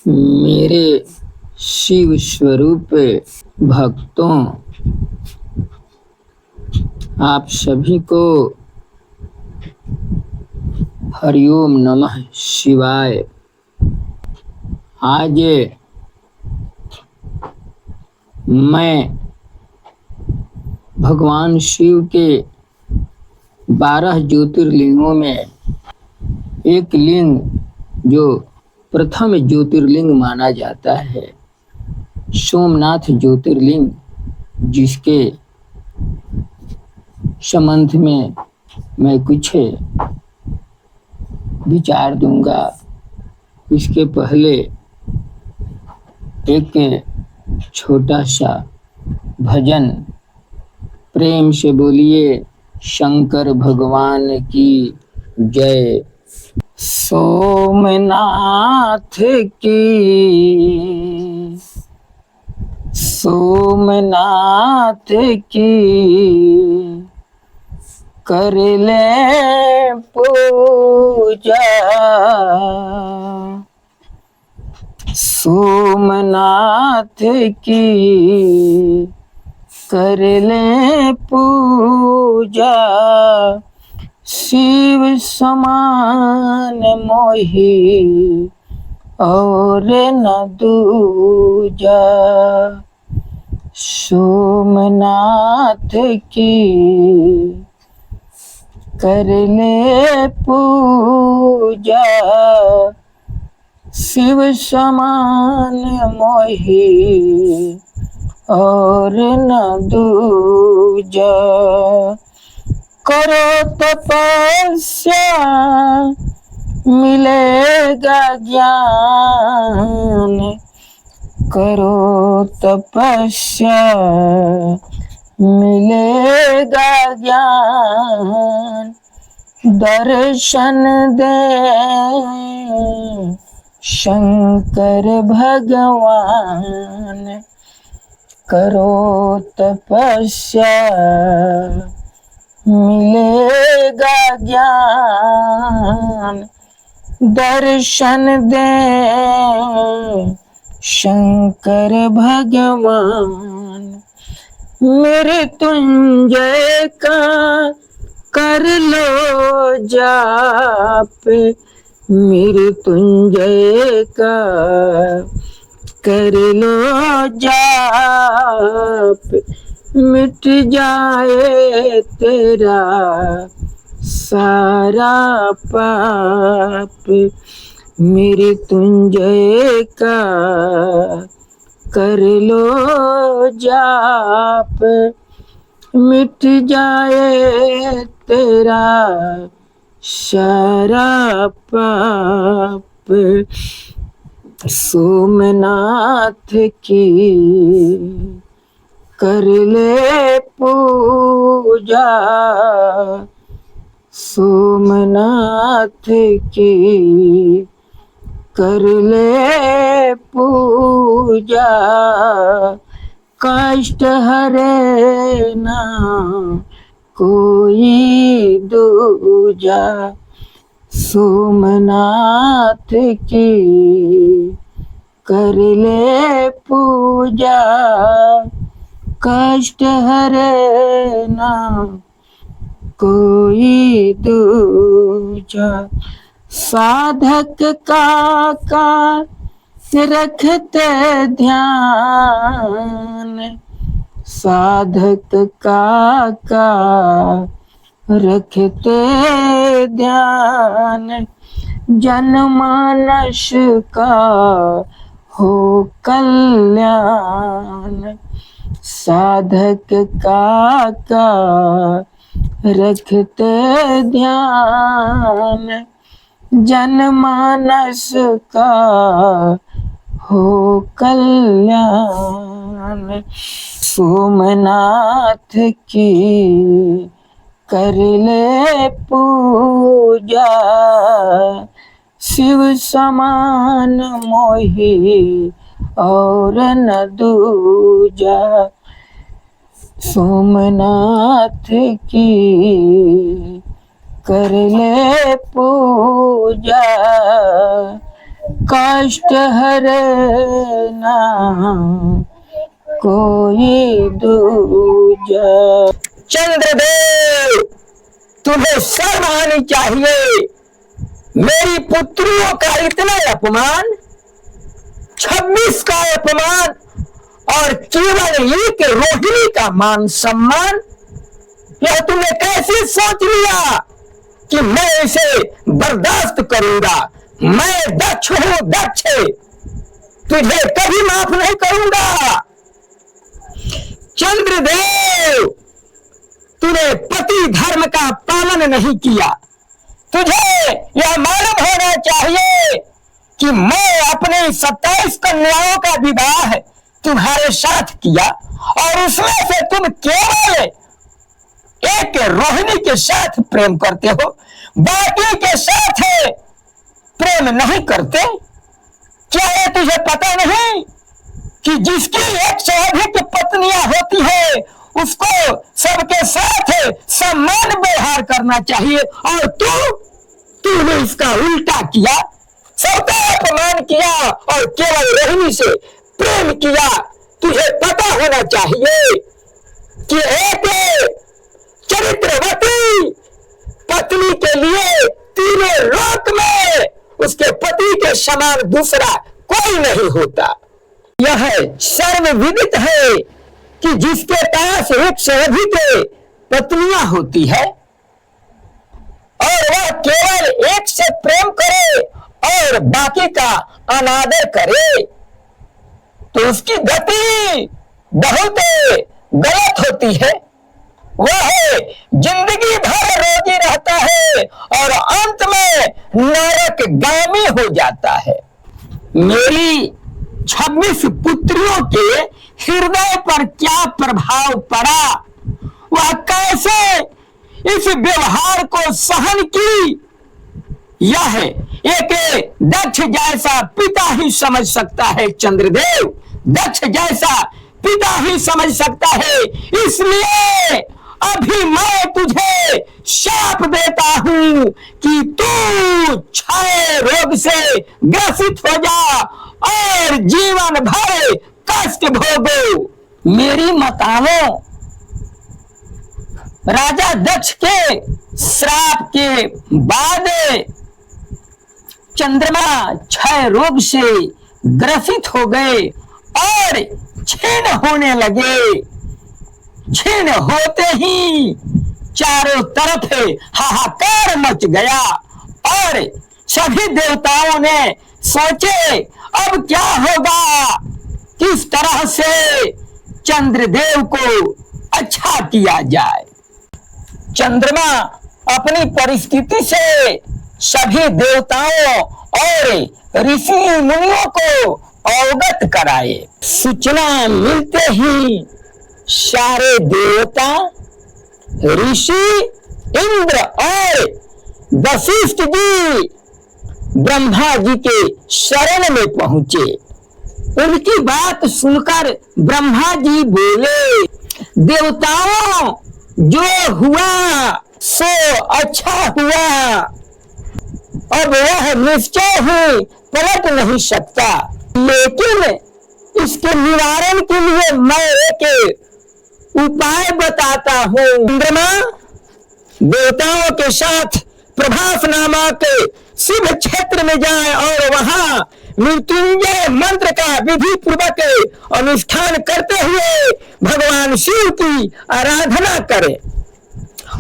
मेरे शिव स्वरूप भक्तों, आप सभी को हरिओम नमः शिवाय। आज मैं भगवान शिव के 12 ज्योतिर्लिंगों में एक लिंग जो प्रथम ज्योतिर्लिंग माना जाता है, सोमनाथ ज्योतिर्लिंग, जिसके संबंध में मैं कुछ विचार दूंगा। इसके पहले एक छोटा सा भजन प्रेम से बोलिए शंकर भगवान की जय। सोमनाथ की, सोमनाथ की कर ले पूजा, सोमनाथ की कर ले पूजा, शिव समान मोही और न दूजा, सोमनाथ की कर ले पूजा, शिव समान मोही और न दूजा, करो तपस्या मिलेगा ज्ञान, करो तपस्या मिलेगा ज्ञान, दर्शन दे शंकर भगवान, करो तपस्या मिलेगा ज्ञान, दर्शन दे शंकर भगवान, मृत्युंजय का कर लो जाप, मृत्युंजय का कर लो जाप, मिट जाए तेरा सारा पाप, मृत्युंजय का कर लो जाप, मिट जाए तेरा सारा पाप, सोमनाथ की कर ले पूजा, सोमनाथ की कर ले पूजा, कष्ट हरे ना कोई दूजा, सोमनाथ की कर ले पूजा, कष्ट हरे ना कोई दूजा, साधक का रखते ध्यान, साधक का रखते ध्यान, जनमानस का हो कल्याण, साधक का रखते ध्यान, जनमानस का हो कल्याण, सोमनाथ की कर ले पूजा, शिव समान मोही और न दूजा, सोमनाथ की कर ले पूजा, कष्ट हरे ना कोई दूजा। चंद्रदेव, तुम्हें शर्म आनी चाहिए। मेरी पुत्रियों का इतना अपमान, 26 का अपमान, और केवल एक रोहिणी का मान सम्मान, यह तुमने कैसे सोच लिया कि मैं इसे बर्दाश्त करूंगा? मैं दक्ष हूं, दक्ष, तुझे कभी माफ नहीं करूंगा। चंद्रदेव, तूने पति धर्म का पालन नहीं किया। तुझे यह मालूम होना चाहिए कि मैं अपने 27 कन्याओं का विवाह तुम्हारे साथ किया, और उसमें से तुम केवल एक रोहिणी के साथ प्रेम करते हो, बाकी के साथ प्रेम नहीं करते। क्या ये तुझे पता नहीं कि जिसकी 1 से अधिक पत्नियां होती है उसको सबके साथ सम्मान व्यवहार करना चाहिए, और तूने इसका उल्टा किया, सबका अपमान किया और केवल रोहिणी से प्रेम किया। तुझे पता होना चाहिए कि एक चरित्रवती पत्नी के लिए तीनों लोक में उसके पति के समान दूसरा कोई नहीं होता। यह सर्वविदित है कि जिसके पास 1 से अधिक पत्नियां होती है और वह केवल एक से प्रेम करे और बाकी का अनादर करे, तो उसकी गति बहुत गलत होती है। वह जिंदगी भर रोगी रहता है और अंत में नरकगामी हो जाता है। मेरी 26 पुत्रियों के हृदय पर क्या प्रभाव पड़ा, वह कैसे इस व्यवहार को सहन की, यह एक दक्ष जैसा पिता ही समझ सकता है। चंद्रदेव, दक्ष जैसा पिता ही समझ सकता है। इसलिए अभी मैं तुझे शाप देता हूं कि तू क्षय रोग से ग्रसित हो जा और जीवन भर कष्ट भोगो। मेरी माताओं, राजा दक्ष के श्राप के बाद चंद्रमा क्षय रोग से ग्रसित हो गए और क्षीण होने लगे। क्षीण होते ही चारों तरफ हाहाकार मच गया और सभी देवताओं ने सोचे अब क्या होगा, किस तरह से चंद्रदेव को अच्छा किया जाए। चंद्रमा अपनी परिस्थिति से सभी देवताओं और ऋषि मुनियों को अवगत कराए। सूचना मिलते ही सारे देवता, ऋषि, इंद्र और वशिष्ठ जी ब्रह्मा जी के शरण में पहुंचे। उनकी बात सुनकर ब्रह्मा जी बोले, देवताओं, जो हुआ सो अच्छा हुआ, अब वह निश्चय ही पलट नहीं सकता, लेकिन इसके निवारण के लिए मैं एक उपाय बताता हूँ। चंद्रमा देवताओं के साथ प्रभास नामक शिव क्षेत्र में जाए और वहां मृत्युंजय मंत्र का विधि पूर्वक अनुष्ठान करते हुए भगवान शिव की आराधना करें।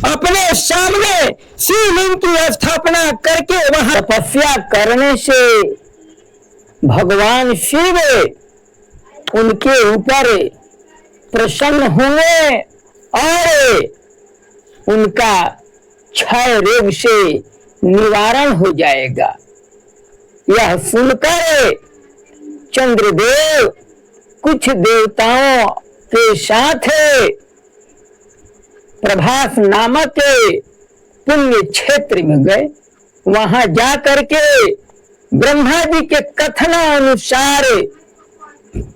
अपने सामने शिवलिंग की स्थापना करके वहां तपस्या करने से भगवान शिव उनके ऊपर प्रसन्न होंगे और उनका क्षय रोग से निवारण हो जाएगा। यह सुनकर चंद्रदेव कुछ देवताओं के साथ प्रभास नामक पुण्य क्षेत्र में गए। वहां जाकर के ब्रह्मा जी के कथना अनुसार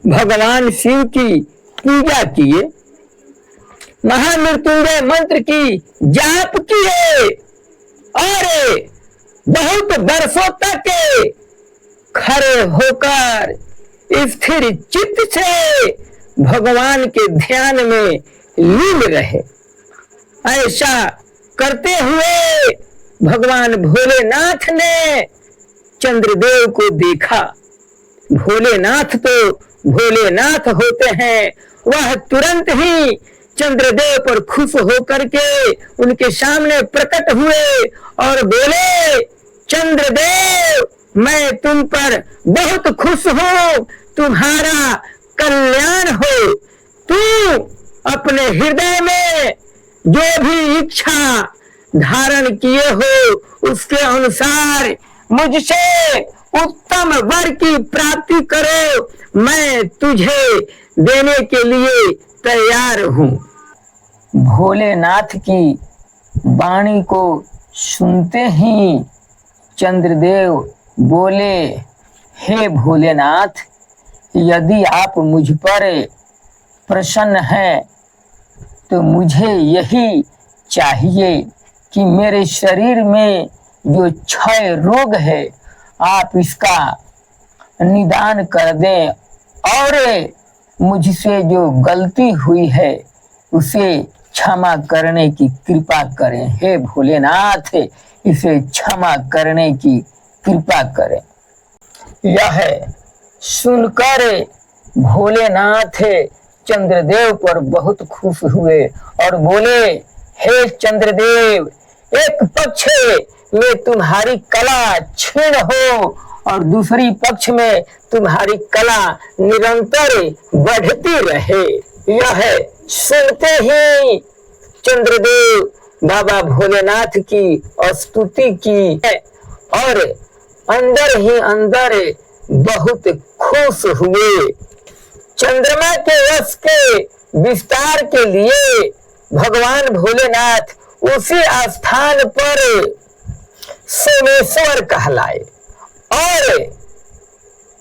भगवान शिव की पूजा किए, महामृत्युंजय मंत्र की जाप किए और बहुत वर्षों तक खड़े होकर स्थिर चित्त से भगवान के ध्यान में लीन रहे। ऐसा करते हुए भगवान भोलेनाथ ने चंद्रदेव को देखा। भोलेनाथ तो भोलेनाथ होते हैं। वह तुरंत ही चंद्रदेव पर खुश होकर के उनके सामने प्रकट हुए और बोले, चंद्रदेव, मैं तुम पर बहुत खुश हूँ, तुम्हारा कल्याण हो। तू अपने हृदय में जो भी इच्छा धारण किए हो उसके अनुसार मुझसे उत्तम वर की प्राप्ति करो, मैं तुझे देने के लिए तैयार हूँ। भोलेनाथ की वाणी को सुनते ही चंद्रदेव बोले, हे भोलेनाथ, यदि आप मुझ पर प्रसन्न हैं तो मुझे यही चाहिए कि मेरे शरीर में जो क्षय रोग है आप इसका निदान कर दें और मुझसे जो गलती हुई है उसे क्षमा करने की कृपा करें। हे भोलेनाथ, इसे क्षमा करने की कृपा करें। यह सुनकर भोलेनाथ चंद्रदेव पर बहुत खुश हुए और बोले, हे चंद्रदेव, एक पक्ष में तुम्हारी कला क्षीण हो और दूसरी पक्ष में तुम्हारी कला निरंतर बढ़ती रहे। यह सुनते ही चंद्रदेव बाबा भोलेनाथ की स्तुति की और अंदर ही अंदर बहुत खुश हुए। चंद्रमा के यश के विस्तार के लिए भगवान भोलेनाथ उसी स्थान पर सोमेश्वर कहलाए और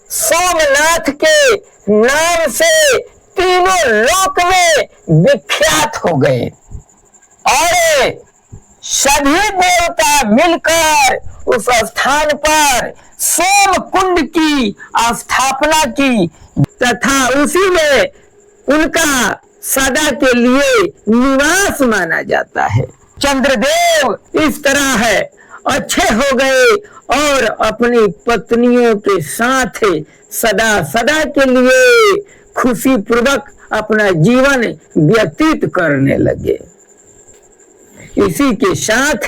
सोमनाथ के नाम से तीनों लोक में विख्यात हो गए और सभी देवता मिलकर उस स्थान पर सोम कुंड की स्थापना की तथा उसी में उनका सदा के लिए निवास माना जाता है। चंद्रदेव इस तरह है अच्छे हो गए और अपनी पत्नियों के साथ सदा सदा के लिए खुशी पूर्वक अपना जीवन व्यतीत करने लगे। इसी के साथ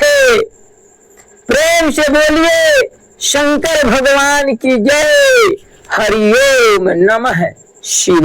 प्रेम से बोलिए शंकर भगवान की जय। हरि ओम नमः शिवाय।